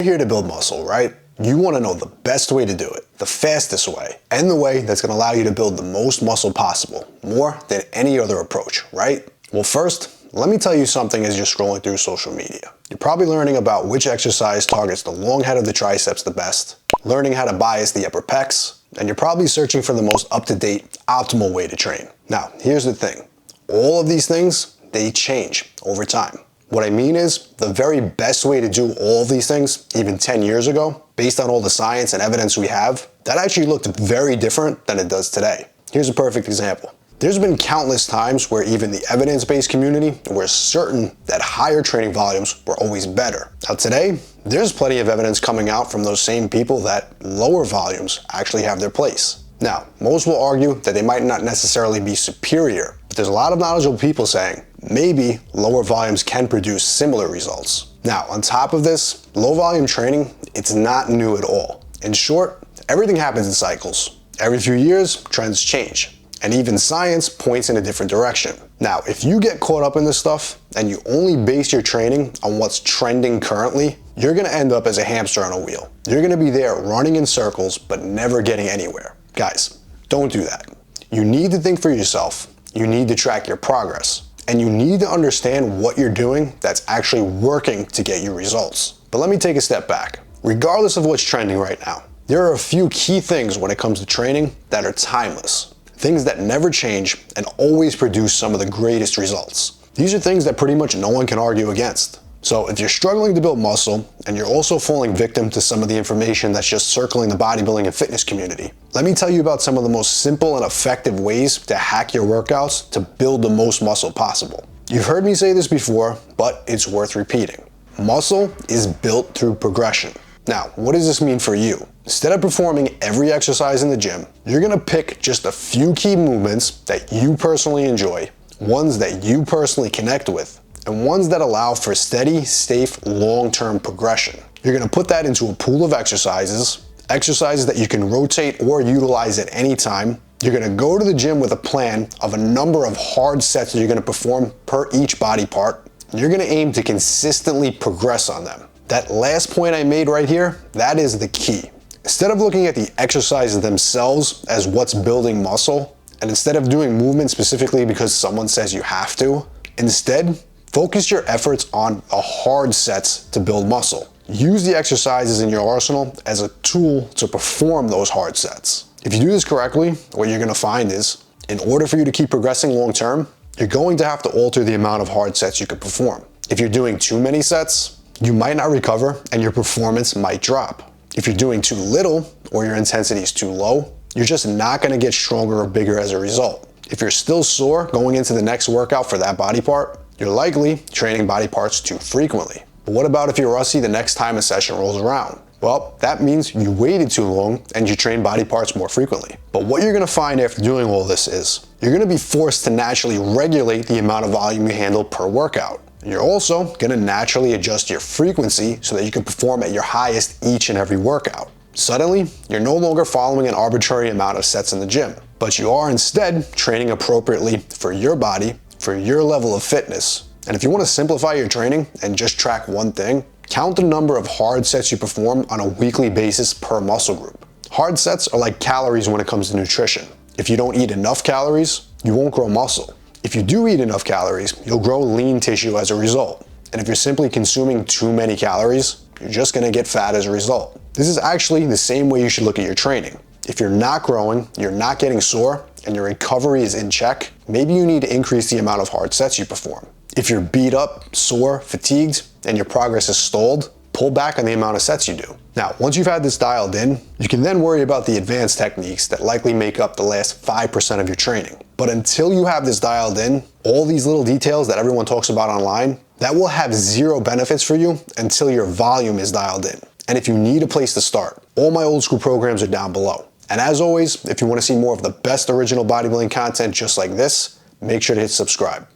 You're here to build muscle, right? You want to know the best way to do it, the fastest way, and the way that's going to allow you to build the most muscle possible, more than any other approach, right? Well, first, let me tell you something as you're scrolling through social media. You're probably learning about which exercise targets the long head of the triceps the best, learning how to bias the upper pecs, and you're probably searching for the most up-to-date, optimal way to train. Now, here's the thing. All of these things, they change over time. What I mean is, the very best way to do all of these things, even 10 years ago, based on all the science and evidence we have, that actually looked very different than it does today. Here's a perfect example. There's been countless times where even the evidence-based community were certain that higher training volumes were always better. Now today, there's plenty of evidence coming out from those same people that lower volumes actually have their place. Now, most will argue that they might not necessarily be superior, but there's a lot of knowledgeable people saying maybe lower volumes can produce similar results. Now, on top of this, low volume training, it's not new at all. In short, everything happens in cycles. Every few years, trends change. And even science points in a different direction. Now, if you get caught up in this stuff and you only base your training on what's trending currently, you're gonna end up as a hamster on a wheel. You're gonna be there running in circles, but never getting anywhere. Guys, don't do that. You need to think for yourself. You need to track your progress. And you need to understand what you're doing that's actually working to get you results. But let me take a step back. Regardless of what's trending right now, there are a few key things when it comes to training that are timeless. Things that never change and always produce some of the greatest results. These are things that pretty much no one can argue against. So if you're struggling to build muscle and you're also falling victim to some of the information that's just circling the bodybuilding and fitness community, let me tell you about some of the most simple and effective ways to hack your workouts to build the most muscle possible. You've heard me say this before, but it's worth repeating. Muscle is built through progression. Now, what does this mean for you? Instead of performing every exercise in the gym, you're gonna pick just a few key movements that you personally enjoy, ones that you personally connect with, and ones that allow for steady, safe, long-term progression. You're gonna put that into a pool of exercises that you can rotate or utilize at any time. You're gonna go to the gym with a plan of a number of hard sets that you're gonna perform per each body part. And you're gonna aim to consistently progress on them. That last point I made right here, that is the key. Instead of looking at the exercises themselves as what's building muscle, and instead of doing movement specifically because someone says you have to, instead, focus your efforts on the hard sets to build muscle. Use the exercises in your arsenal as a tool to perform those hard sets. If you do this correctly, what you're gonna find is, in order for you to keep progressing long term, you're going to have to alter the amount of hard sets you can perform. If you're doing too many sets, you might not recover and your performance might drop. If you're doing too little or your intensity is too low, you're just not gonna get stronger or bigger as a result. If you're still sore going into the next workout for that body part, you're likely training body parts too frequently. But what about if you're rusty the next time a session rolls around? Well, that means you waited too long and you train body parts more frequently. But what you're gonna find after doing all this is, you're gonna be forced to naturally regulate the amount of volume you handle per workout. You're also gonna naturally adjust your frequency so that you can perform at your highest each and every workout. Suddenly, you're no longer following an arbitrary amount of sets in the gym, but you are instead training appropriately for your body, for your level of fitness. And if you want to simplify your training and just track one thing, count the number of hard sets you perform on a weekly basis per muscle group. Hard sets are like calories when it comes to nutrition. If you don't eat enough calories, you won't grow muscle. If you do eat enough calories, you'll grow lean tissue as a result. And if you're simply consuming too many calories, you're just gonna get fat as a result. This is actually the same way you should look at your training. If you're not growing, you're not getting sore, and your recovery is in check, maybe you need to increase the amount of hard sets you perform. If you're beat up, sore, fatigued, and your progress is stalled, pull back on the amount of sets you do. Now, once you've had this dialed in, you can then worry about the advanced techniques that likely make up the last 5% of your training. But until you have this dialed in, all these little details that everyone talks about online, that will have zero benefits for you until your volume is dialed in. And if you need a place to start, all my old school programs are down below. And as always, if you want to see more of the best original bodybuilding content just like this, make sure to hit subscribe.